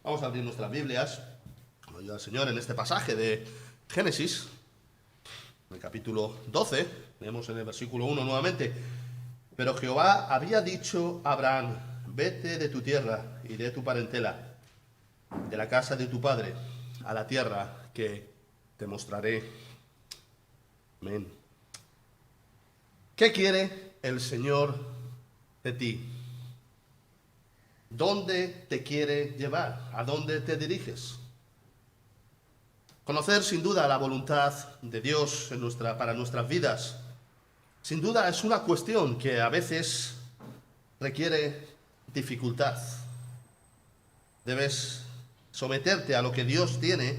Vamos a abrir nuestras Biblias, como ayuda el Señor, en este pasaje de Génesis, en el capítulo 12, leemos en el versículo 1 nuevamente. Pero Jehová había dicho a Abraham: vete de tu tierra y de tu parentela, de la casa de tu padre, a la tierra que te mostraré. Amén. ¿Qué quiere el Señor de ti? ¿Dónde te quiere llevar? ¿A dónde te diriges? Conocer sin duda la voluntad de Dios para nuestras vidas, sin duda es una cuestión que a veces requiere dificultad. Debes someterte a lo que Dios tiene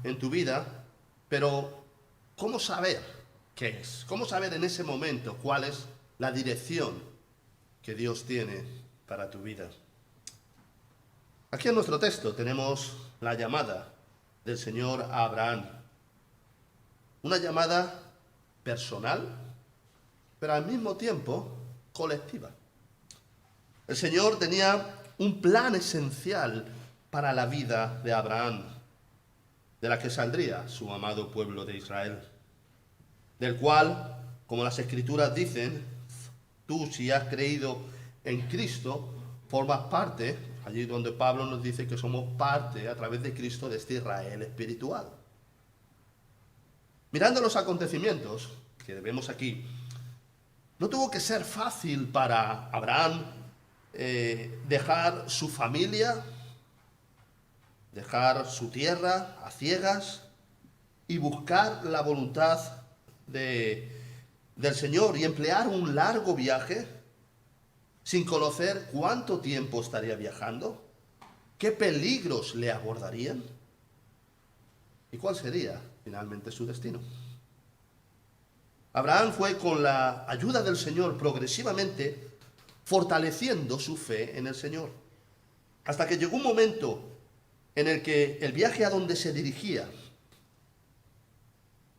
en tu vida, pero ¿cómo saber qué es? ¿Cómo saber en ese momento cuál es la dirección que Dios tiene para tu vida? Aquí en nuestro texto tenemos la llamada del Señor a Abraham. Una llamada personal, pero al mismo tiempo colectiva. El Señor tenía un plan esencial para la vida de Abraham, de la que saldría su amado pueblo de Israel, del cual, como las Escrituras dicen, tú, si has creído en Cristo, formas parte. Allí donde Pablo nos dice que somos parte a través de Cristo de este Israel espiritual. Mirando los acontecimientos que vemos aquí, no tuvo que ser fácil para Abraham dejar su familia, dejar su tierra a ciegas y buscar la voluntad del Señor y emplear un largo viaje sin conocer cuánto tiempo estaría viajando, qué peligros le abordarían y cuál sería finalmente su destino. Abraham fue con la ayuda del Señor progresivamente fortaleciendo su fe en el Señor, hasta que llegó un momento en el que el viaje a donde se dirigía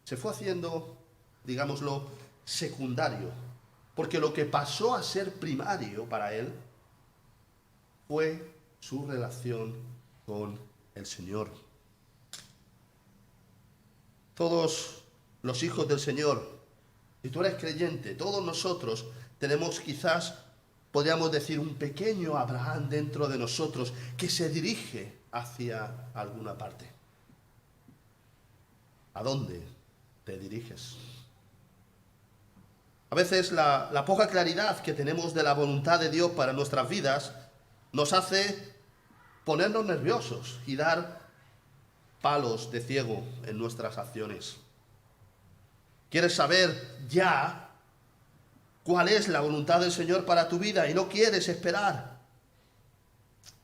se fue haciendo, digámoslo, secundario, porque lo que pasó a ser primario para él fue su relación con el Señor. Todos los hijos del Señor, si tú eres creyente, todos nosotros tenemos quizás, podríamos decir, un pequeño Abraham dentro de nosotros que se dirige hacia alguna parte. ¿A dónde te diriges? A veces la poca claridad que tenemos de la voluntad de Dios para nuestras vidas nos hace ponernos nerviosos y dar palos de ciego en nuestras acciones. Quieres saber ya cuál es la voluntad del Señor para tu vida y no quieres esperar.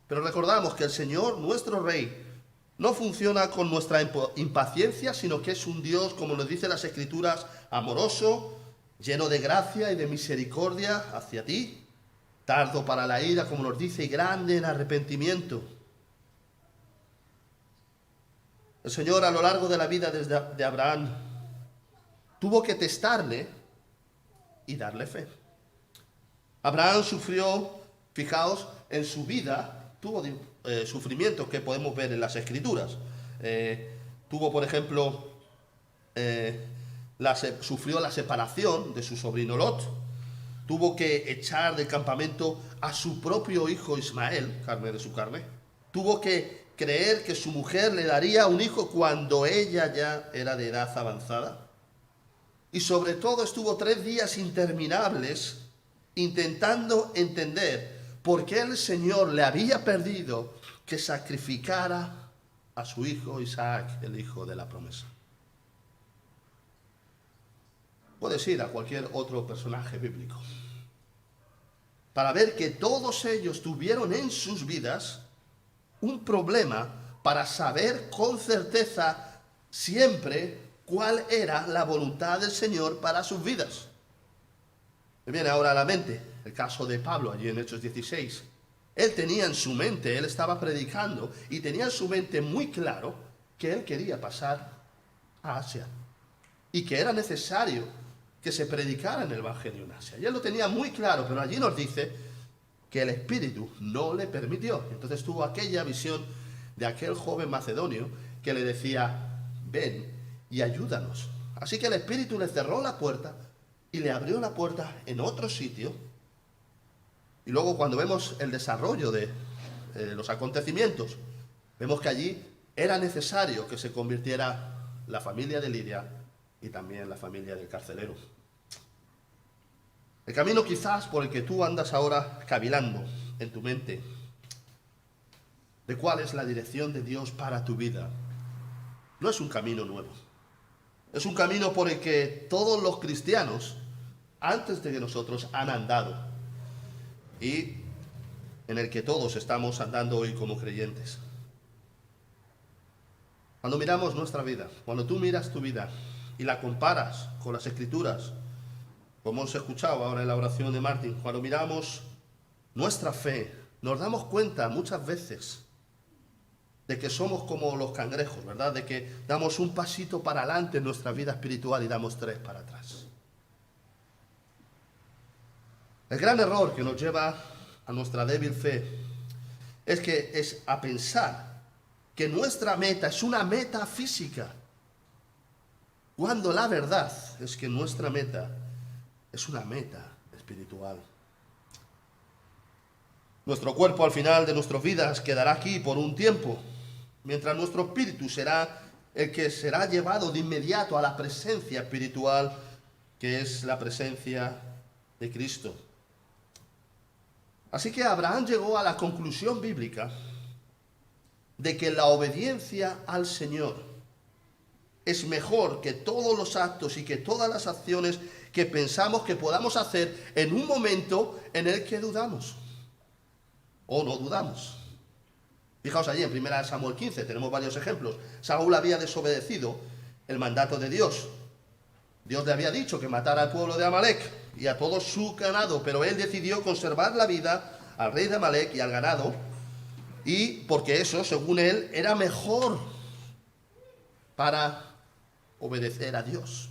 Pero recordamos que el Señor, nuestro Rey, no funciona con nuestra impaciencia, sino que es un Dios, como nos dicen las Escrituras, amoroso, lleno de gracia y de misericordia hacia ti, tardo para la ira, como nos dice, y grande en arrepentimiento. El Señor, a lo largo de la vida de Abraham, tuvo que testarle y darle fe. Abraham sufrió, fijaos, en su vida, tuvo sufrimientos que podemos ver en las Escrituras. Tuvo, por ejemplo, sufrió la separación de su sobrino Lot, tuvo que echar del campamento a su propio hijo Ismael, carne de su carne, tuvo que creer que su mujer le daría un hijo cuando ella ya era de edad avanzada, y sobre todo estuvo 3 días interminables intentando entender por qué el Señor le había pedido que sacrificara a su hijo Isaac, el hijo de la promesa. Puedes ir a cualquier otro personaje bíblico para ver que todos ellos tuvieron en sus vidas un problema para saber con certeza siempre cuál era la voluntad del Señor para sus vidas. Me viene ahora a la mente el caso de Pablo allí en Hechos 16. Él tenía en su mente, él estaba predicando y tenía en su mente muy claro que él quería pasar a Asia y que era necesario que se predicara en el Evangelio en Asia. Y él lo tenía muy claro, pero allí nos dice que el Espíritu no le permitió. Entonces tuvo aquella visión de aquel joven macedonio que le decía, ven y ayúdanos. Así que el Espíritu le cerró la puerta y le abrió la puerta en otro sitio. Y luego cuando vemos el desarrollo de los acontecimientos, vemos que allí era necesario que se convirtiera la familia de Lidia y también la familia del carcelero. El camino quizás por el que tú andas ahora cavilando en tu mente, de cuál es la dirección de Dios para tu vida, no es un camino nuevo. Es un camino por el que todos los cristianos, antes de que nosotros, han andado. Y en el que todos estamos andando hoy como creyentes. Cuando miramos nuestra vida, cuando tú miras tu vida y la comparas con las Escrituras, como hemos escuchado ahora en la oración de Martín, cuando miramos nuestra fe, nos damos cuenta muchas veces de que somos como los cangrejos, ¿verdad? De que damos un pasito para adelante en nuestra vida espiritual y damos 3 para atrás. El gran error que nos lleva a nuestra débil fe es a pensar que nuestra meta es una meta física, cuando la verdad es que nuestra meta es una meta espiritual. Nuestro cuerpo al final de nuestras vidas quedará aquí por un tiempo, mientras nuestro espíritu será el que será llevado de inmediato a la presencia espiritual, que es la presencia de Cristo. Así que Abraham llegó a la conclusión bíblica de que la obediencia al Señor es mejor que todos los actos y que todas las acciones que pensamos que podamos hacer en un momento en el que dudamos o no dudamos. Fijaos allí en 1 Samuel 15, tenemos varios ejemplos. Saúl había desobedecido el mandato de Dios. Dios le había dicho que matara al pueblo de Amalek y a todo su ganado, pero él decidió conservar la vida al rey de Amalek y al ganado, y porque eso, según él, era mejor para obedecer a Dios.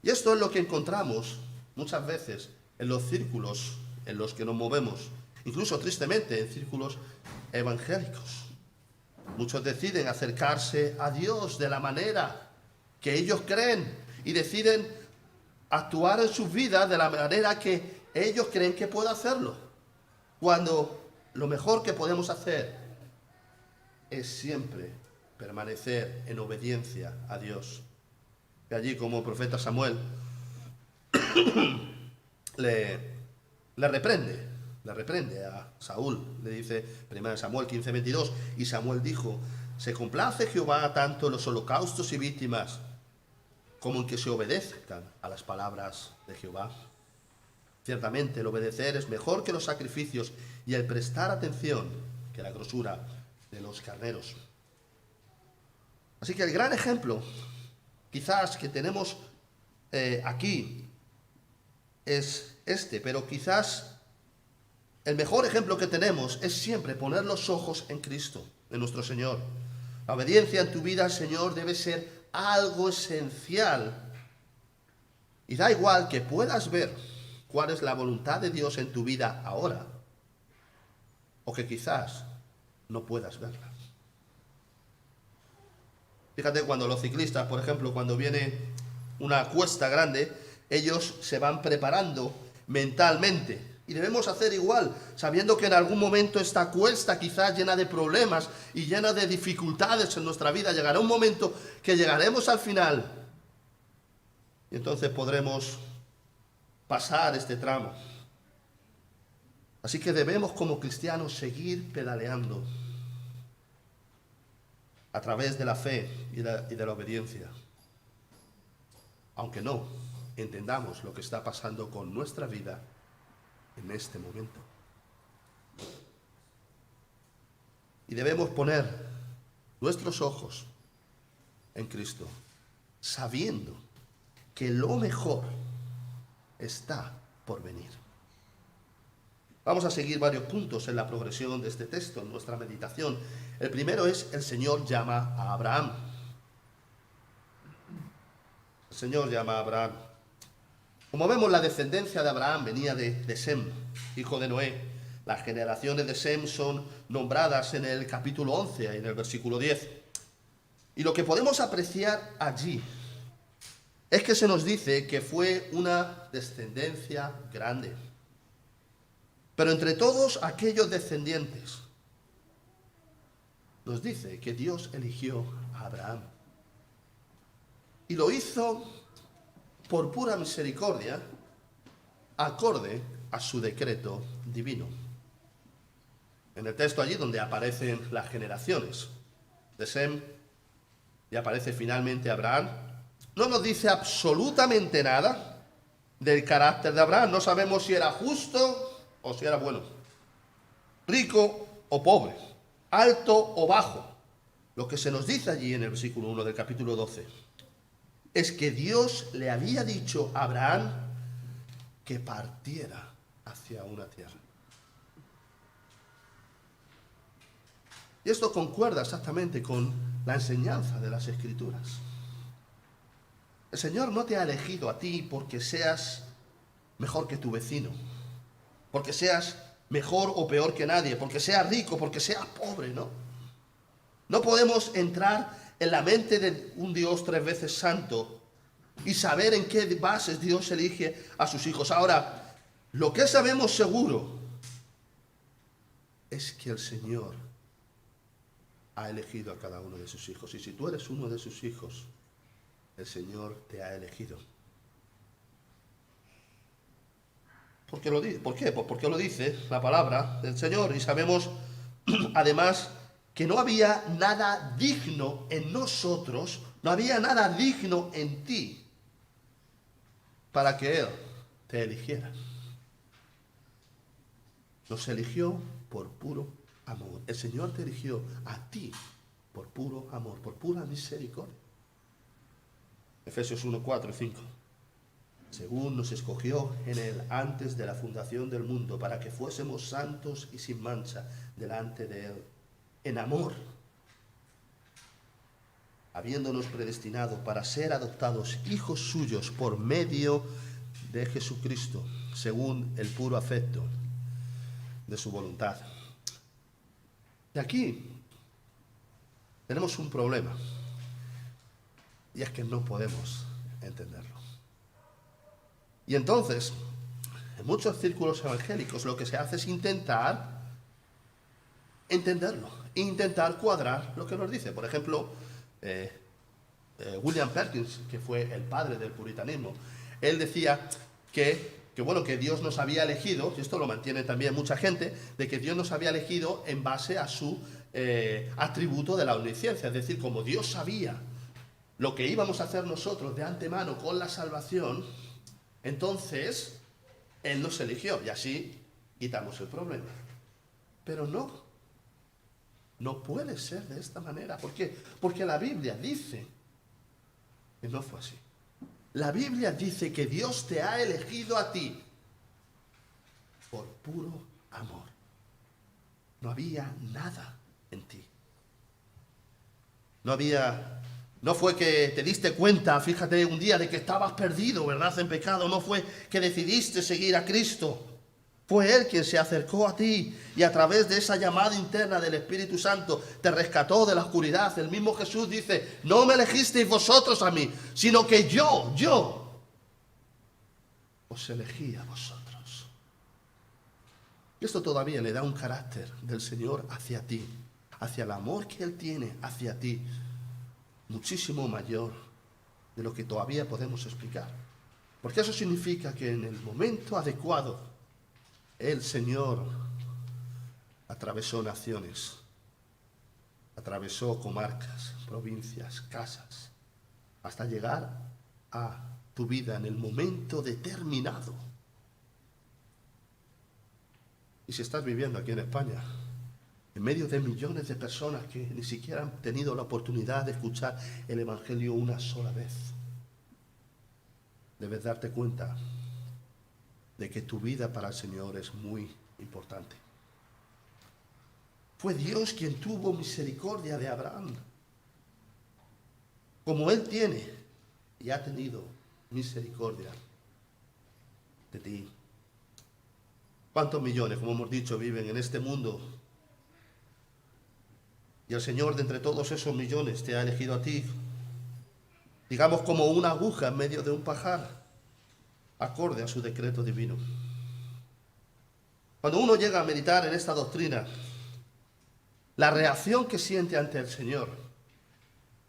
Y esto es lo que encontramos muchas veces en los círculos en los que nos movemos, incluso tristemente en círculos evangélicos. Muchos deciden acercarse a Dios de la manera que ellos creen y deciden actuar en sus vidas de la manera que ellos creen que puede hacerlo, cuando lo mejor que podemos hacer es siempre permanecer en obediencia a Dios. Y allí, como el profeta Samuel le reprende a Saúl, le dice 1 Samuel 15:22, y Samuel dijo: ¿se complace Jehová tanto en los holocaustos y víctimas como en que se obedezcan a las palabras de Jehová? Ciertamente el obedecer es mejor que los sacrificios y el prestar atención que la grosura de los carneros. Así que el gran ejemplo quizás que tenemos aquí es este, pero quizás el mejor ejemplo que tenemos es siempre poner los ojos en Cristo, en nuestro Señor. La obediencia en tu vida al Señor debe ser algo esencial. Y da igual que puedas ver cuál es la voluntad de Dios en tu vida ahora, o que quizás no puedas verla. Fíjate, cuando los ciclistas, por ejemplo, cuando viene una cuesta grande, ellos se van preparando mentalmente. Y debemos hacer igual, sabiendo que en algún momento esta cuesta, quizás llena de problemas y llena de dificultades en nuestra vida, llegará un momento que llegaremos al final. Y entonces podremos pasar este tramo. Así que debemos como cristianos seguir pedaleando a través de la fe y de la obediencia, aunque no entendamos lo que está pasando con nuestra vida en este momento. Y debemos poner nuestros ojos en Cristo, sabiendo que lo mejor está por venir. Vamos a seguir varios puntos en la progresión de este texto, en nuestra meditación. El primero es: el Señor llama a Abraham. El Señor llama a Abraham. Como vemos, la descendencia de Abraham venía de Sem, hijo de Noé, Las generaciones de Sem son nombradas en el capítulo 11, en el versículo 10. Y lo que podemos apreciar allí es que se nos dice que fue una descendencia grande. Pero entre todos aquellos descendientes, nos dice que Dios eligió a Abraham. Y lo hizo por pura misericordia, acorde a su decreto divino. En el texto allí donde aparecen las generaciones de Sem y aparece finalmente Abraham, no nos dice absolutamente nada del carácter de Abraham. No sabemos si era justo o si era bueno, rico o pobre, alto o bajo. Lo que se nos dice allí en el versículo 1 del capítulo 12 es que Dios le había dicho a Abraham que partiera hacia una tierra. Y esto concuerda exactamente con la enseñanza de las Escrituras. El Señor no te ha elegido a ti porque seas mejor que tu vecino, porque seas mejor o peor que nadie, porque seas rico, porque seas pobre, ¿no? No podemos entrar en la mente de un Dios 3 veces santo y saber en qué bases Dios elige a sus hijos. Ahora, lo que sabemos seguro es que el Señor ha elegido a cada uno de sus hijos. Y si tú eres uno de sus hijos, el Señor te ha elegido. ¿Por qué? Pues porque lo dice la palabra del Señor. Y sabemos, además, que no había nada digno en nosotros, no había nada digno en ti para que Él te eligiera. Nos eligió por puro amor. El Señor te eligió a ti por puro amor, por pura misericordia. Efesios 1, 4 y 5. Según nos escogió en Él antes de la fundación del mundo, para que fuésemos santos y sin mancha delante de Él, en amor, habiéndonos predestinado para ser adoptados hijos suyos por medio de Jesucristo, según el puro afecto de su voluntad. Y aquí tenemos un problema, y es que no podemos entenderlo. Y entonces, en muchos círculos evangélicos lo que se hace es intentar entenderlo, intentar cuadrar lo que nos dice. Por ejemplo, William Perkins, que fue el padre del puritanismo, él decía que Dios nos había elegido, y esto lo mantiene también mucha gente, de que Dios nos había elegido en base a su atributo de la omnisciencia. Es decir, como Dios sabía lo que íbamos a hacer nosotros de antemano con la salvación, entonces Él nos eligió y así quitamos el problema. Pero no puede ser de esta manera. ¿Por qué? Porque la Biblia dice que no fue así. La Biblia dice que Dios te ha elegido a ti por puro amor. No había nada en ti. No fue que te diste cuenta, fíjate, un día de que estabas perdido, ¿verdad?, en pecado. No fue que decidiste seguir a Cristo. Fue Él quien se acercó a ti y a través de esa llamada interna del Espíritu Santo te rescató de la oscuridad. El mismo Jesús dice, no me elegisteis vosotros a mí, sino que yo os elegí a vosotros. Y esto todavía le da un carácter del Señor hacia ti, hacia el amor que Él tiene hacia ti, muchísimo mayor de lo que todavía podemos explicar. Porque eso significa que en el momento adecuado, el Señor atravesó naciones, atravesó comarcas, provincias, casas, hasta llegar a tu vida en el momento determinado. Y si estás viviendo aquí en España, en medio de millones de personas que ni siquiera han tenido la oportunidad de escuchar el Evangelio una sola vez, debes darte cuenta de que tu vida para el Señor es muy importante. Fue Dios quien tuvo misericordia de Abraham, como Él tiene y ha tenido misericordia de ti. ¿Cuántos millones, como hemos dicho, viven en este mundo? Y el Señor, de entre todos esos millones, te ha elegido a ti, digamos como una aguja en medio de un pajar, acorde a su decreto divino. Cuando uno llega a meditar en esta doctrina, la reacción que siente ante el Señor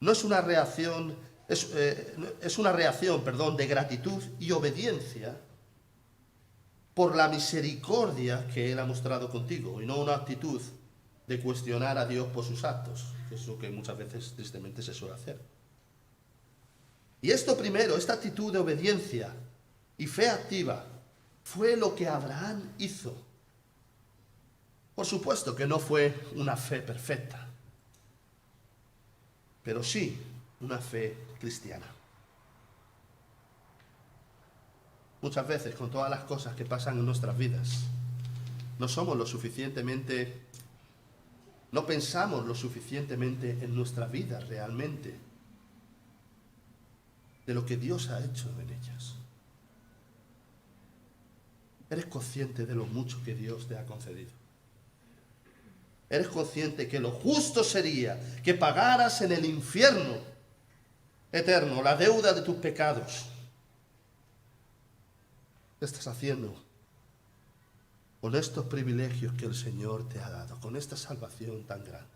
no es una reacción, es una reacción, de gratitud y obediencia por la misericordia que Él ha mostrado contigo, y no una actitud de cuestionar a Dios por sus actos, que es lo que muchas veces tristemente se suele hacer. Y esto primero, esta actitud de obediencia y fe activa, fue lo que Abraham hizo. Por supuesto que no fue una fe perfecta, pero sí una fe cristiana. Muchas veces, con todas las cosas que pasan en nuestras vidas, no pensamos lo suficientemente en nuestra vida realmente de lo que Dios ha hecho en ellas. ¿Eres consciente de lo mucho que Dios te ha concedido? ¿Eres consciente que lo justo sería que pagaras en el infierno eterno la deuda de tus pecados? ¿Qué estás haciendo con estos privilegios que el Señor te ha dado, con esta salvación tan grande?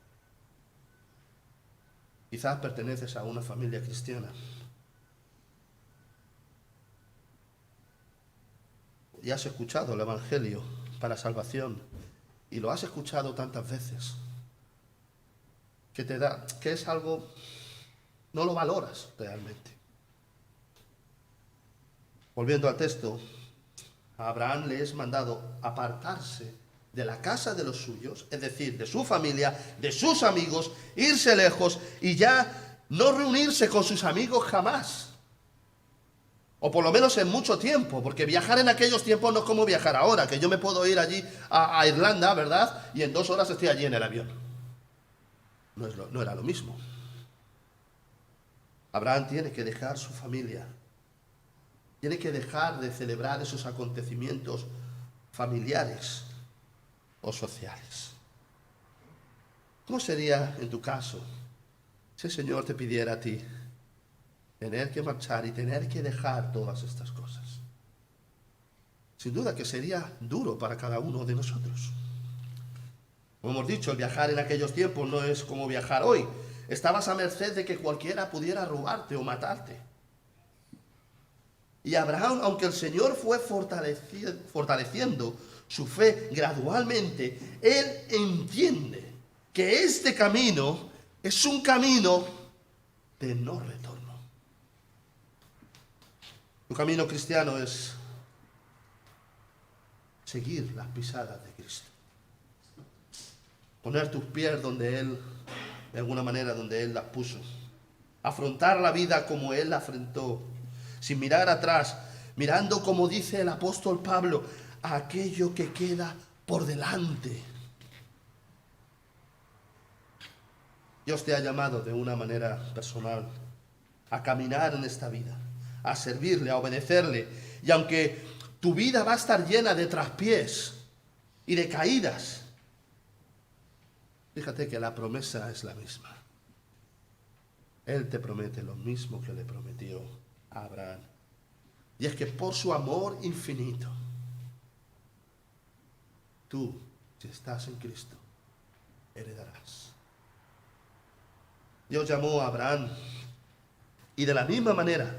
Quizás perteneces a una familia cristiana y has escuchado el Evangelio para salvación, y lo has escuchado tantas veces que es algo, no lo valoras realmente. Volviendo al texto, a Abraham le es mandado apartarse de la casa de los suyos, es decir, de su familia, de sus amigos, irse lejos y ya no reunirse con sus amigos jamás. O por lo menos en mucho tiempo, porque viajar en aquellos tiempos no es como viajar ahora, que yo me puedo ir allí a Irlanda, ¿verdad? Y en 2 horas estoy allí en el avión. No era lo mismo. Abraham tiene que dejar su familia. Tiene que dejar de celebrar esos acontecimientos familiares o sociales. ¿Cómo sería en tu caso si el Señor te pidiera a ti tener que marchar y tener que dejar todas estas cosas? Sin duda que sería duro para cada uno de nosotros. Como hemos dicho, el viajar en aquellos tiempos no es como viajar hoy. Estabas a merced de que cualquiera pudiera robarte o matarte. Y Abraham, aunque el Señor fue fortaleciendo su fe gradualmente, él entiende que este camino es un camino de no retorno. Tu camino cristiano es seguir las pisadas de Cristo. Poner tus pies donde Él, de alguna manera, donde Él las puso. Afrontar la vida como Él la afrontó, sin mirar atrás, mirando, como dice el apóstol Pablo, a aquello que queda por delante. Dios te ha llamado de una manera personal a caminar en esta vida, a servirle, a obedecerle. Y aunque tu vida va a estar llena de traspiés y de caídas, fíjate que la promesa es la misma. Él te promete lo mismo que le prometió a Abraham. Y es que por su amor infinito, tú, si estás en Cristo, heredarás. Dios llamó a Abraham y de la misma manera,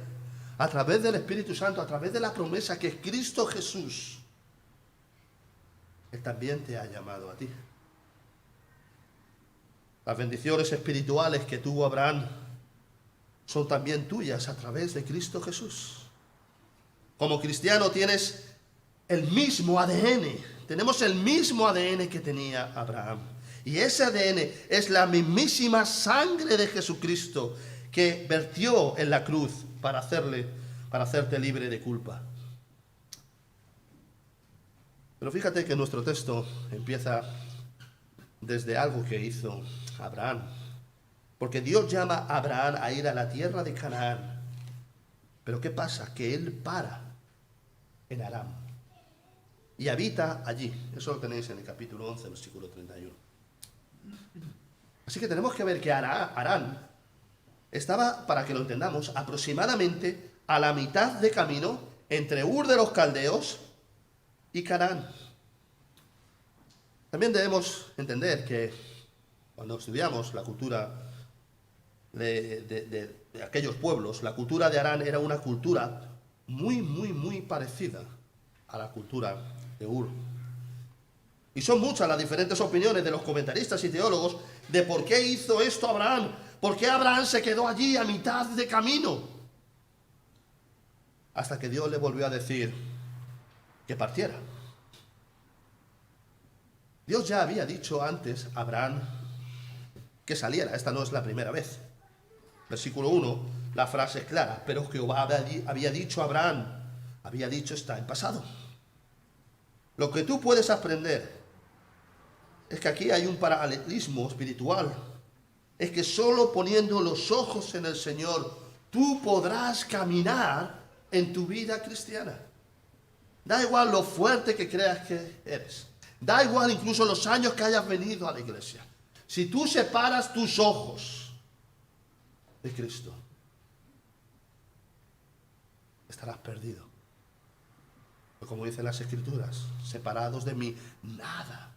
a través del Espíritu Santo, a través de la promesa que es Cristo Jesús, Él también te ha llamado a ti. Las bendiciones espirituales que tuvo Abraham son también tuyas a través de Cristo Jesús. Como cristiano tienes el mismo ADN. Tenemos el mismo ADN que tenía Abraham. Y ese ADN es la mismísima sangre de Jesucristo que vertió en la cruz para hacerte libre de culpa. Pero fíjate que nuestro texto empieza desde algo que hizo Abraham. Porque Dios llama a Abraham a ir a la tierra de Canaán. Pero ¿qué pasa? Que él para en Aram. y habita allí. Eso lo tenéis en el capítulo 11, versículo 31. Así que tenemos que ver que Harán estaba, para que lo entendamos, aproximadamente a la mitad de camino entre Ur de los Caldeos y Canaán. También debemos entender que cuando estudiamos la cultura de aquellos pueblos, la cultura de Harán era una cultura muy parecida a la cultura de Ur. Y son muchas las diferentes opiniones de los comentaristas y teólogos de por qué hizo esto Abraham. ¿Por qué Abraham se quedó allí a mitad de camino? Hasta que Dios le volvió a decir que partiera. Dios ya había dicho antes a Abraham que saliera. Esta no es la primera vez. Versículo 1, la frase es clara. Pero Jehová había dicho a Abraham, había dicho está en pasado. Lo que tú puedes aprender es que aquí hay un paralelismo espiritual. Es que solo poniendo los ojos en el Señor, tú podrás caminar en tu vida cristiana. Da igual lo fuerte que creas que eres. Da igual incluso los años que hayas venido a la iglesia. Si tú separas tus ojos de Cristo, estarás perdido. Como dicen las Escrituras, separados de mí, nada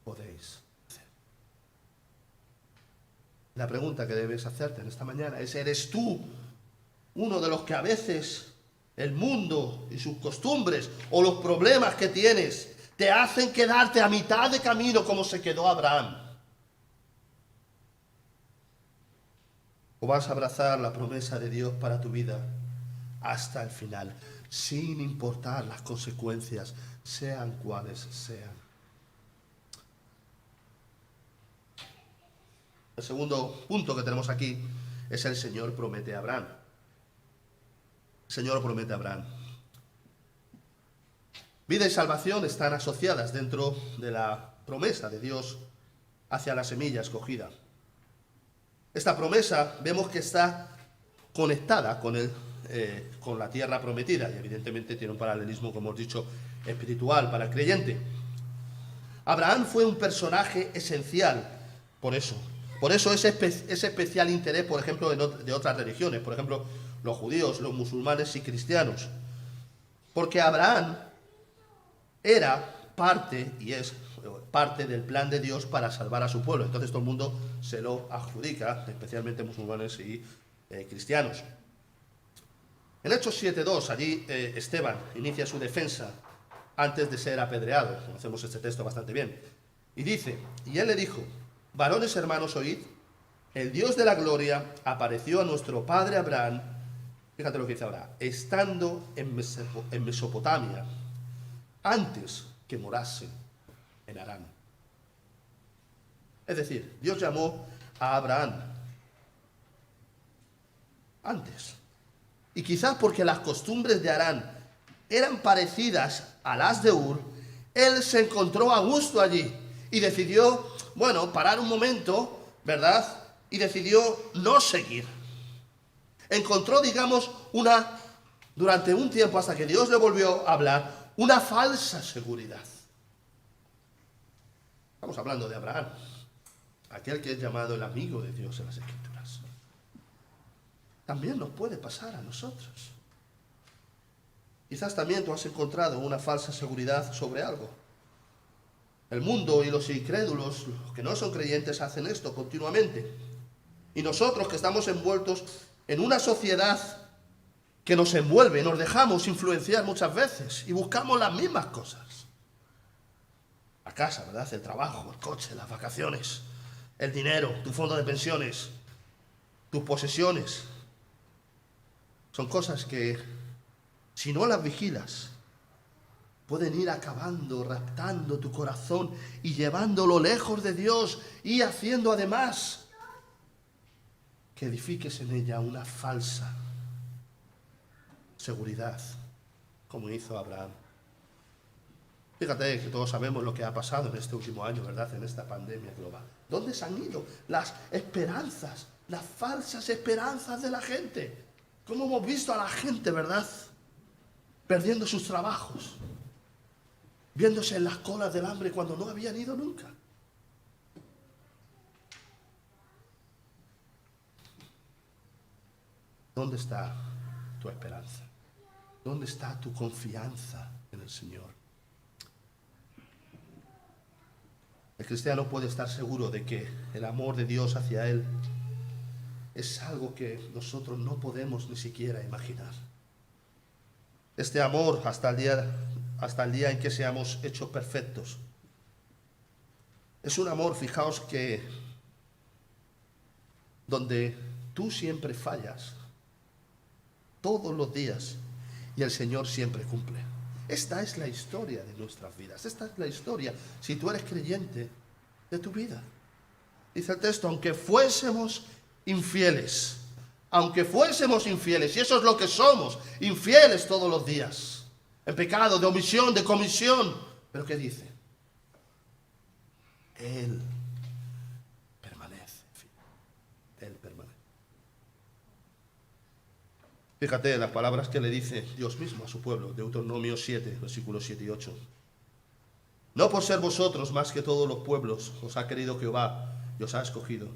podéis hacer. La pregunta que debes hacerte en esta mañana es, ¿eres tú uno de los que a veces el mundo y sus costumbres o los problemas que tienes te hacen quedarte a mitad de camino como se quedó Abraham? ¿O vas a abrazar la promesa de Dios para tu vida hasta el final, sin importar las consecuencias, sean cuales sean? El segundo punto que tenemos aquí es el Señor promete a Abraham. El Señor promete a Abraham. Vida y salvación están asociadas dentro de la promesa de Dios hacia la semilla escogida. Esta promesa vemos que está conectada con la tierra prometida y evidentemente tiene un paralelismo, como hemos dicho, espiritual para el creyente. Abraham fue un personaje esencial por eso. Por eso ese especial interés, por ejemplo, de otras religiones, por ejemplo, los judíos, los musulmanes y cristianos. Porque Abraham era parte y es parte del plan de Dios para salvar a su pueblo. Entonces todo el mundo se lo adjudica, especialmente musulmanes y cristianos. En Hechos 7:2, allí Esteban inicia su defensa antes de ser apedreado. Conocemos este texto bastante bien. Y dice, y él le dijo, varones hermanos, oíd, el Dios de la gloria apareció a nuestro padre Abraham, fíjate lo que dice ahora, estando en Mesopotamia, antes que morase en Harán. Es decir, Dios llamó a Abraham antes. Y quizás porque las costumbres de Harán eran parecidas a las de Ur, él se encontró a gusto allí y decidió, parar un momento, ¿verdad? Y decidió no seguir. Encontró, durante un tiempo hasta que Dios le volvió a hablar, una falsa seguridad. Estamos hablando de Abraham, aquel que es llamado el amigo de Dios en las Escrituras. También nos puede pasar a nosotros. Quizás también tú has encontrado una falsa seguridad sobre algo. El mundo y los incrédulos, los que no son creyentes, hacen esto continuamente. Y nosotros que estamos envueltos en una sociedad que nos envuelve, nos dejamos influenciar muchas veces y buscamos las mismas cosas. La casa, ¿verdad? El trabajo, el coche, las vacaciones, el dinero, tu fondo de pensiones, tus posesiones. Son cosas que, si no las vigilas, pueden ir acabando, raptando tu corazón y llevándolo lejos de Dios y haciendo además que edifiques en ella una falsa seguridad, como hizo Abraham. Fíjate que todos sabemos lo que ha pasado en este último año, ¿verdad? En esta pandemia global. ¿Dónde se han ido las esperanzas, las falsas esperanzas de la gente? ¿Cómo hemos visto a la gente, verdad? Perdiendo sus trabajos, viéndose en las colas del hambre cuando no habían ido nunca. ¿Dónde está tu esperanza? ¿Dónde está tu confianza en el Señor? El cristiano puede estar seguro de que el amor de Dios hacia él es algo que nosotros no podemos ni siquiera imaginar. Este amor hasta el día en que seamos hechos perfectos. Es un amor, fijaos, que donde tú siempre fallas, todos los días, y el Señor siempre cumple. Esta es la historia de nuestras vidas. Esta es la historia, si tú eres creyente, de tu vida. Dice el texto, aunque fuésemos infieles, y eso es lo que somos, infieles todos los días, en pecado, de omisión, de comisión. ¿Pero qué dice? Él permanece. Él permanece. Fíjate las palabras que le dice Dios mismo a su pueblo, Deuteronomio 7, versículos 7 y 8. No por ser vosotros más que todos los pueblos os ha querido Jehová y os ha escogido,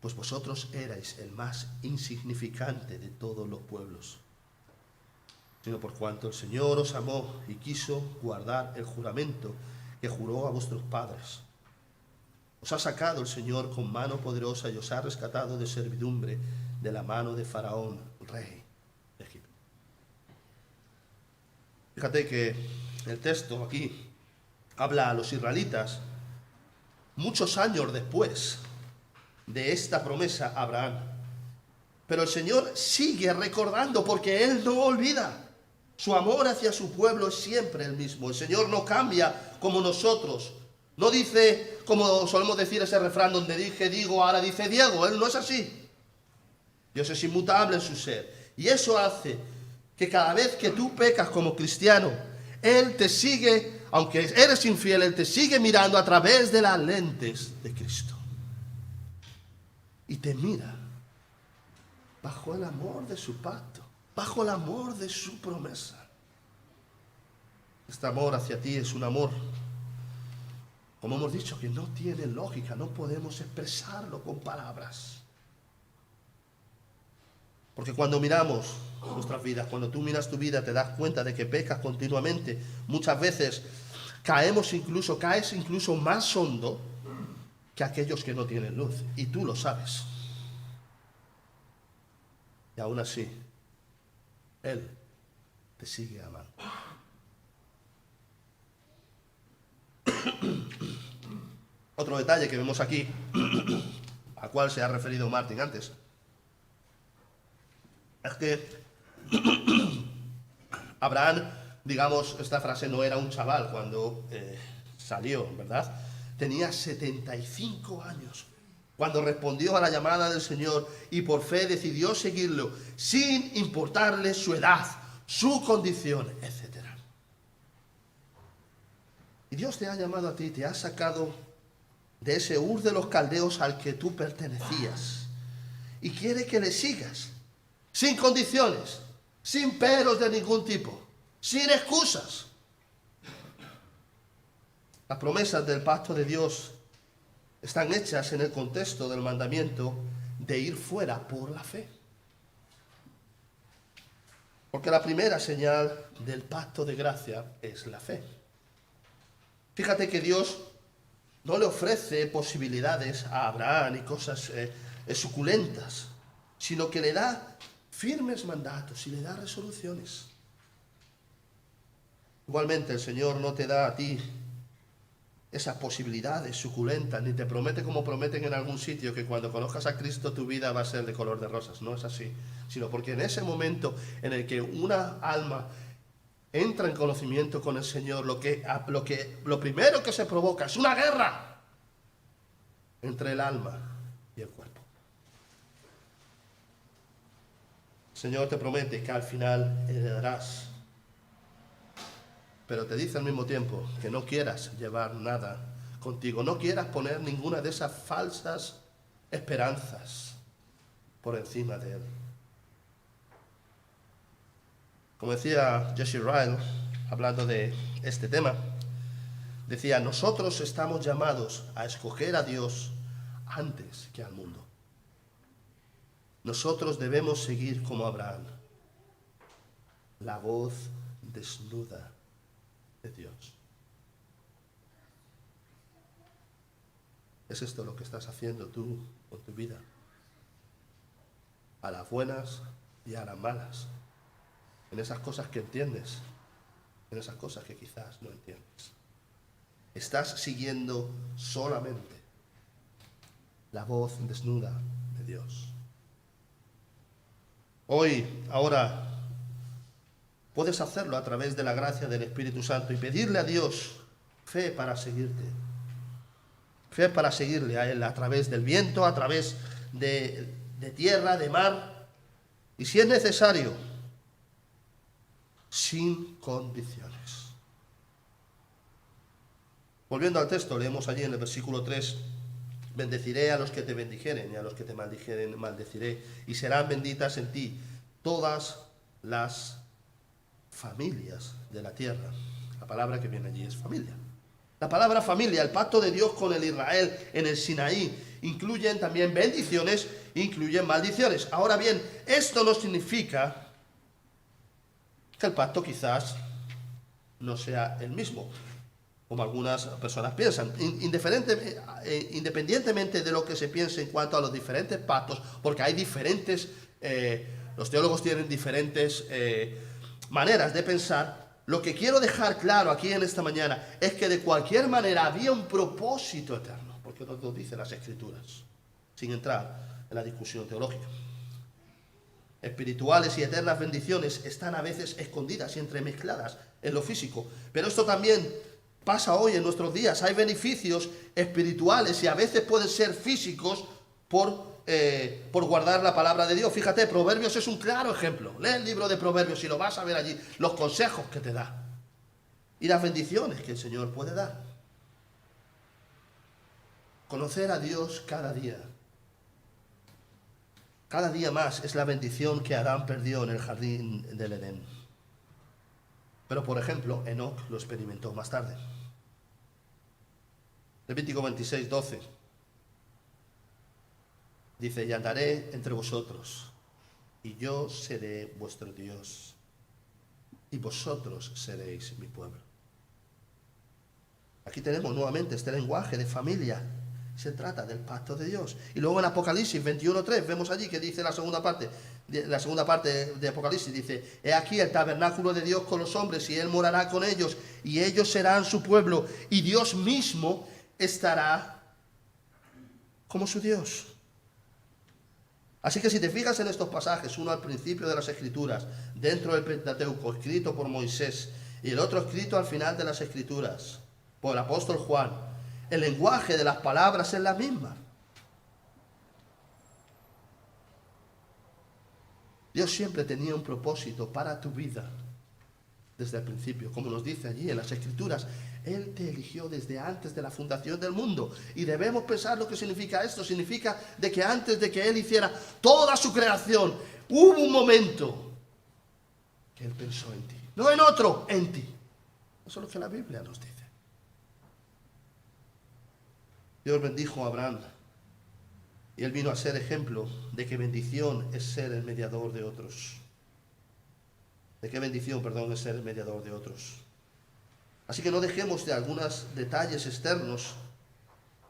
pues vosotros erais el más insignificante de todos los pueblos, sino por cuanto el Señor os amó y quiso guardar el juramento que juró a vuestros padres. Os ha sacado el Señor con mano poderosa y os ha rescatado de servidumbre de la mano de Faraón, rey de Egipto. Fíjate que el texto aquí habla a los israelitas muchos años después de esta promesa a Abraham. Pero el Señor sigue recordando porque Él no olvida. Su amor hacia su pueblo es siempre el mismo. El Señor no cambia como nosotros. No dice, como solemos decir ese refrán donde dije, digo, ahora dice Diego. Él no es así. Dios es inmutable en su ser. Y eso hace que cada vez que tú pecas como cristiano, Él te sigue, aunque eres infiel, Él te sigue mirando a través de las lentes de Cristo. Y te mira bajo el amor de su pacto, bajo el amor de su promesa. Este amor hacia ti es un amor, como hemos dicho, que no tiene lógica, no podemos expresarlo con palabras. Porque cuando miramos nuestras vidas, cuando tú miras tu vida, te das cuenta de que pecas continuamente. Muchas veces caes incluso más hondo que aquellos que no tienen luz. Y tú lo sabes. Y aún así, Él te sigue amando. Otro detalle que vemos aquí, al cual se ha referido Martin antes, es que Abraham, digamos, esta frase no era un chaval cuando salió, ¿verdad? Tenía 75 años cuando respondió a la llamada del Señor y por fe decidió seguirlo sin importarle su edad, su condición, etc. Y Dios te ha llamado a ti, te ha sacado de ese Ur de los Caldeos al que tú pertenecías y quiere que le sigas. Sin condiciones, sin peros de ningún tipo, sin excusas. Las promesas del pacto de Dios están hechas en el contexto del mandamiento de ir fuera por la fe. Porque la primera señal del pacto de gracia es la fe. Fíjate que Dios no le ofrece posibilidades a Abraham y cosas suculentas, sino que le da firmes mandatos y le da resoluciones. Igualmente el Señor no te da a ti esas posibilidades suculentas, ni te promete como prometen en algún sitio que cuando conozcas a Cristo tu vida va a ser de color de rosas. No es así, sino porque en ese momento en el que una alma entra en conocimiento con el Señor, lo primero que se provoca es una guerra entre el alma y el cuerpo. El Señor te promete que al final heredarás, pero te dice al mismo tiempo que no quieras llevar nada contigo, no quieras poner ninguna de esas falsas esperanzas por encima de Él. Como decía Jesse Ryle, hablando de este tema, decía, nosotros estamos llamados a escoger a Dios antes que al mundo. Nosotros debemos seguir como Abraham, la voz desnuda de Dios. ¿Es esto lo que estás haciendo tú con tu vida? A las buenas y a las malas. En esas cosas que entiendes, en esas cosas que quizás no entiendes. Estás siguiendo solamente la voz desnuda de Dios. Hoy, ahora, puedes hacerlo a través de la gracia del Espíritu Santo y pedirle a Dios fe para seguirte. Fe para seguirle a Él a través del viento, a través de tierra, de mar. Y si es necesario, sin condiciones. Volviendo al texto, leemos allí en el versículo 3, bendeciré a los que te bendijeren y a los que te maldijeren maldeciré, y serán benditas en ti todas las familias de la tierra. La palabra que viene allí es familia. La palabra familia, el pacto de Dios con el Israel en el Sinaí, incluyen también bendiciones, incluyen maldiciones. Ahora bien, esto no significa que el pacto quizás no sea el mismo, como algunas personas piensan. Independientemente de lo que se piense en cuanto a los diferentes pactos, porque hay diferentes, los teólogos tienen diferentes maneras de pensar. Lo que quiero dejar claro aquí en esta mañana es que de cualquier manera había un propósito eterno, porque nos lo dicen las Escrituras, sin entrar en la discusión teológica. Espirituales y eternas bendiciones están a veces escondidas y entremezcladas en lo físico, pero esto también pasa hoy en nuestros días. Hay beneficios espirituales y a veces pueden ser físicos por guardar la palabra de Dios. Fíjate, Proverbios es un claro ejemplo. Lee el libro de Proverbios y lo vas a ver allí, los consejos que te da y las bendiciones que el Señor puede dar. Conocer a Dios cada día más es la bendición que Adán perdió en el jardín del Edén. Pero por ejemplo, Enoc lo experimentó más tarde. Levítico 26, 12. Dice, y andaré entre vosotros, y yo seré vuestro Dios, y vosotros seréis mi pueblo. Aquí tenemos nuevamente este lenguaje de familia. Se trata del pacto de Dios. Y luego en Apocalipsis 21:3 vemos allí que dice la segunda parte de Apocalipsis, dice, he aquí el tabernáculo de Dios con los hombres, y Él morará con ellos, y ellos serán su pueblo, y Dios mismo estará como su Dios. Así que si te fijas en estos pasajes, uno al principio de las Escrituras, dentro del Pentateuco, escrito por Moisés, y el otro escrito al final de las Escrituras, por el apóstol Juan, el lenguaje de las palabras es la misma. Dios siempre tenía un propósito para tu vida desde el principio, como nos dice allí en las Escrituras. Él te eligió desde antes de la fundación del mundo. Y debemos pensar lo que significa esto. Significa de que antes de que Él hiciera toda su creación, hubo un momento que Él pensó en ti. No en otro, en ti. Eso es lo que la Biblia nos dice. Dios bendijo a Abraham. Y él vino a ser ejemplo de que bendición es ser el mediador de otros. De qué bendición, es ser el mediador de otros. Así que no dejemos de algunos detalles externos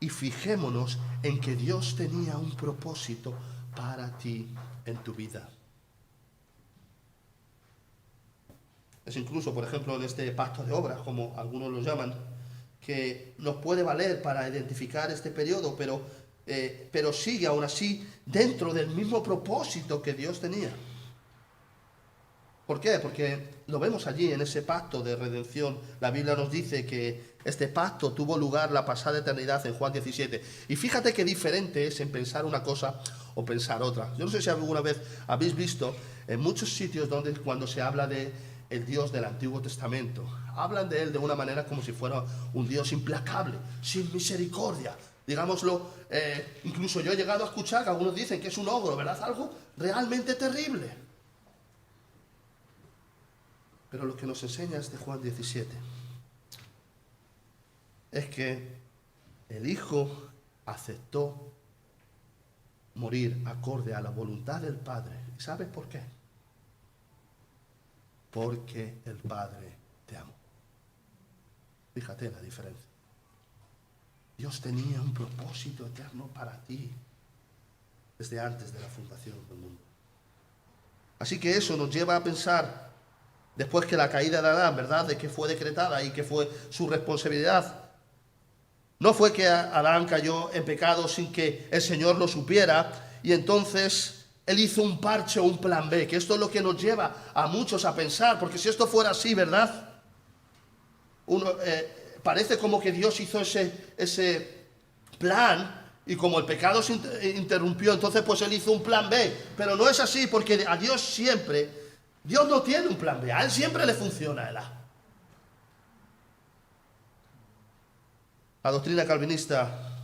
y fijémonos en que Dios tenía un propósito para ti en tu vida. Es incluso, por ejemplo, en este pacto de obras, como algunos lo llaman, que nos puede valer para identificar este periodo, pero sigue aún así dentro del mismo propósito que Dios tenía. ¿Por qué? Porque lo vemos allí en ese pacto de redención. La Biblia nos dice que este pacto tuvo lugar la pasada eternidad en Juan 17. Y fíjate qué diferente es en pensar una cosa o pensar otra. Yo no sé si alguna vez habéis visto en muchos sitios donde cuando se habla de el Dios del Antiguo Testamento, hablan de Él de una manera como si fuera un Dios implacable, sin misericordia. Digámoslo, incluso yo he llegado a escuchar que algunos dicen que es un ogro, ¿verdad? Algo realmente terrible. Pero lo que nos enseña este Juan 17 es que el Hijo aceptó morir acorde a la voluntad del Padre. ¿Y sabes por qué? Porque el Padre te amó. Fíjate la diferencia. Dios tenía un propósito eterno para ti desde antes de la fundación del mundo. Así que eso nos lleva a pensar, después que la caída de Adán, ¿verdad?, de que fue decretada y que fue su responsabilidad. No fue que Adán cayó en pecado sin que el Señor lo supiera y entonces él hizo un parche o un plan B, que esto es lo que nos lleva a muchos a pensar, porque si esto fuera así, ¿verdad? Parece como que Dios hizo ese plan y como el pecado se interrumpió, entonces pues él hizo un plan B. Pero no es así, porque a Dios siempre, Dios no tiene un plan B, a él siempre le funciona el A. La doctrina calvinista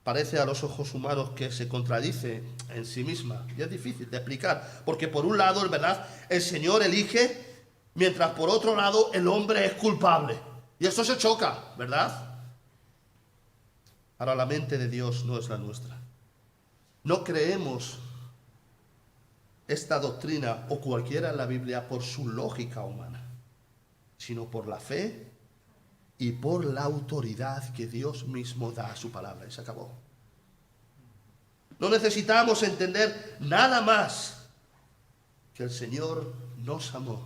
parece a los ojos humanos que se contradice en sí misma y es difícil de explicar, porque por un lado, es verdad, el Señor elige, mientras por otro lado el hombre es culpable. Y esto se choca, ¿verdad? Ahora, la mente de Dios no es la nuestra. No creemos esta doctrina o cualquiera en la Biblia por su lógica humana, sino por la fe y por la autoridad que Dios mismo da a su palabra. Y se acabó. No necesitamos entender nada más que el Señor nos amó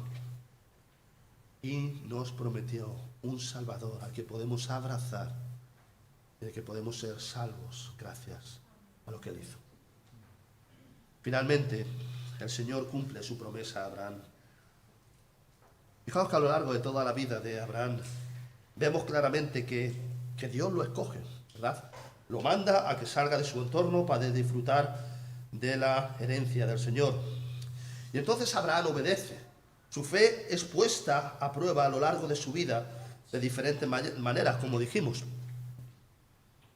y nos prometió un Salvador al que podemos abrazar y del que podemos ser salvos gracias a lo que Él hizo. Finalmente, el Señor cumple su promesa a Abraham. Fijaos que a lo largo de toda la vida de Abraham vemos claramente que Dios lo escoge, ¿verdad? Lo manda a que salga de su entorno para disfrutar de la herencia del Señor. Y entonces Abraham obedece. Su fe es puesta a prueba a lo largo de su vida de diferentes maneras, como dijimos.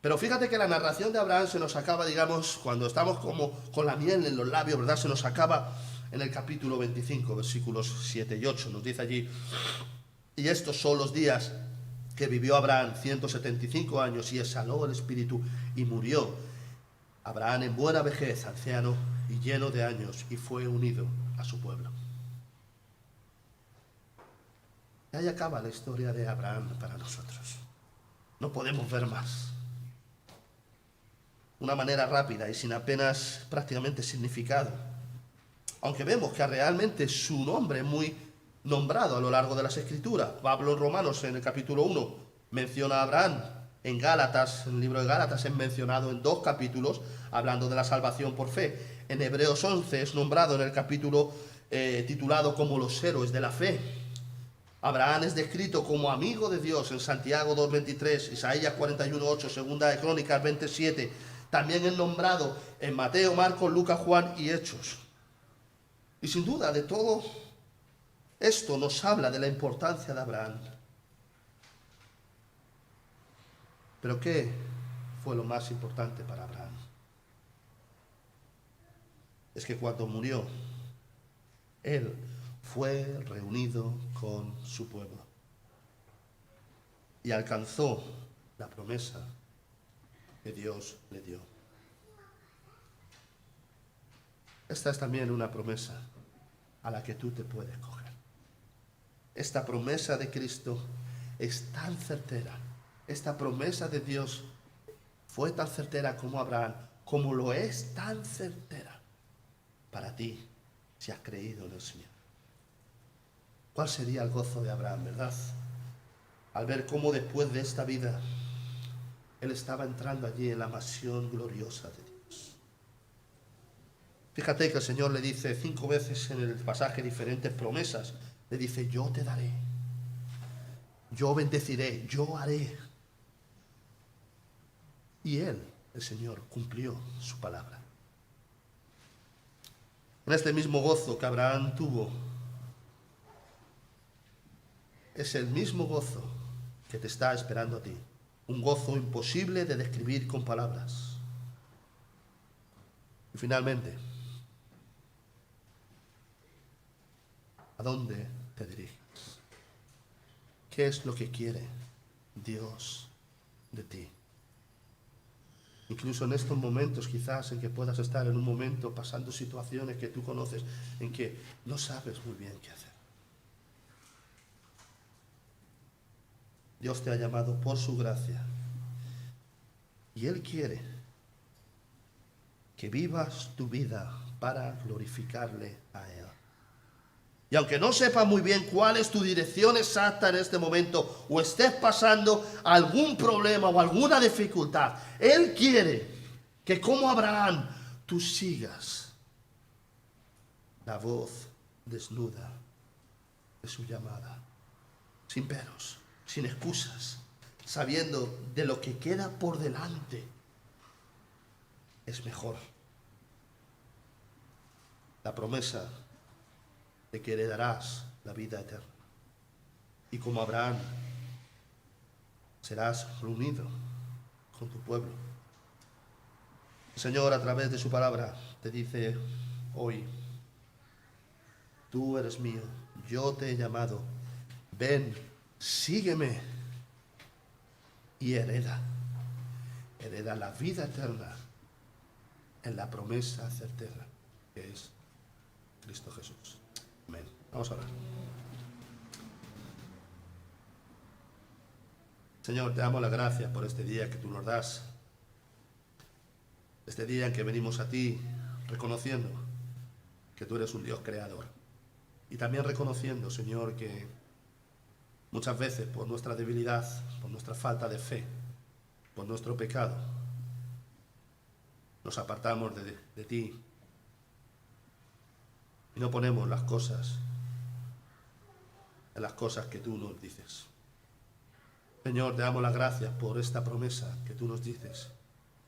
Pero fíjate que la narración de Abraham se nos acaba, digamos, cuando estamos como con la miel en los labios, ¿verdad? Se nos acaba en el capítulo 25, versículos 7 y 8. Nos dice allí: y estos son los días que vivió Abraham, 175 años, y exhaló el espíritu y murió. Abraham en buena vejez, anciano y lleno de años, y fue unido a su pueblo. Y ahí acaba la historia de Abraham para nosotros. No podemos ver más. Una manera rápida y sin apenas prácticamente significado. Aunque vemos que realmente su nombre es muy nombrado a lo largo de las Escrituras. Pablo en Romanos, en el capítulo 1, menciona a Abraham. En Gálatas, en el libro de Gálatas, es mencionado en 2 capítulos, hablando de la salvación por fe. En Hebreos 11 es nombrado en el capítulo titulado como los héroes de la fe. Abraham es descrito como amigo de Dios en Santiago 2.23, Isaías 41.8, Segunda de Crónicas 27. También es nombrado en Mateo, Marcos, Lucas, Juan y Hechos. Y sin duda de todo esto nos habla de la importancia de Abraham. Pero ¿qué fue lo más importante para Abraham? Es que cuando murió, él fue reunido con su pueblo y alcanzó la promesa que Dios le dio. Esta es también una promesa a la que tú te puedes coger. Esta promesa de Cristo es tan certera. Esta promesa de Dios fue tan certera como Abraham, como lo es tan certera para ti si has creído en el Señor. ¿Cuál sería el gozo de Abraham, verdad? Al ver cómo después de esta vida él estaba entrando allí en la mansión gloriosa de Dios. Fíjate que el Señor le dice 5 veces en el pasaje diferentes promesas. Le dice: yo te daré, yo bendeciré, yo haré. Y él, el Señor, cumplió su palabra. En este mismo gozo que Abraham tuvo, es el mismo gozo que te está esperando a ti. Un gozo imposible de describir con palabras. Y finalmente, ¿a dónde te te dirijas. ¿Qué es lo que quiere Dios de ti? Incluso en estos momentos quizás en que puedas estar en un momento pasando situaciones que tú conoces, en que no sabes muy bien qué hacer. Dios te ha llamado por su gracia y Él quiere que vivas tu vida para glorificarle a Él. Y aunque no sepas muy bien cuál es tu dirección exacta en este momento, o estés pasando algún problema o alguna dificultad, Él quiere que como Abraham tú sigas la voz desnuda de su llamada, sin peros, sin excusas, sabiendo de lo que queda por delante es mejor. La promesa de que heredarás la vida eterna. Y como Abraham, serás reunido con tu pueblo. El Señor, a través de su palabra, te dice hoy: tú eres mío, yo te he llamado, ven, sígueme y hereda la vida eterna en la promesa certera que es Cristo Jesús. Amén. Vamos a orar. Señor, te damos las gracias por este día que tú nos das. Este día en que venimos a ti reconociendo que tú eres un Dios creador. Y también reconociendo, Señor, que muchas veces por nuestra debilidad, por nuestra falta de fe, por nuestro pecado, nos apartamos de ti y no ponemos las cosas en las cosas que tú nos dices. Señor, te damos las gracias por esta promesa que tú nos dices,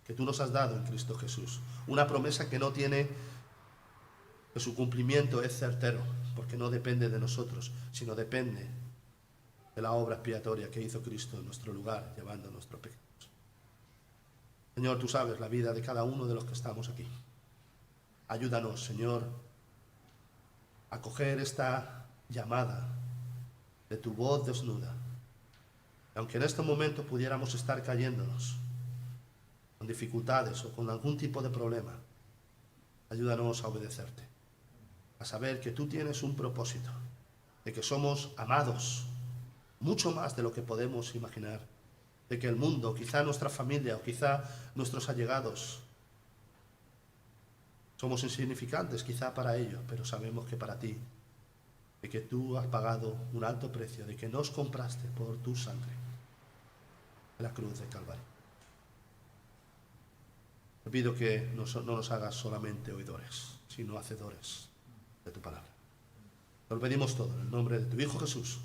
que tú nos has dado en Cristo Jesús. Una promesa que no tiene, que su cumplimiento es certero, porque no depende de nosotros, sino depende de la obra expiatoria que hizo Cristo en nuestro lugar, llevando nuestros pecados. Señor, tú sabes la vida de cada uno de los que estamos aquí. Ayúdanos, Señor, a coger esta llamada de tu voz desnuda. Aunque en este momento pudiéramos estar cayéndonos con dificultades o con algún tipo de problema, ayúdanos a obedecerte, a saber que tú tienes un propósito, de que somos amados mucho más de lo que podemos imaginar, de que el mundo, quizá nuestra familia o quizá nuestros allegados, somos insignificantes quizá para ellos, pero sabemos que para ti, de que tú has pagado un alto precio, de que nos compraste por tu sangre en la cruz de Calvario. Te pido que no nos hagas solamente oidores, sino hacedores de tu palabra. Te lo pedimos todo en el nombre de tu Hijo Jesús.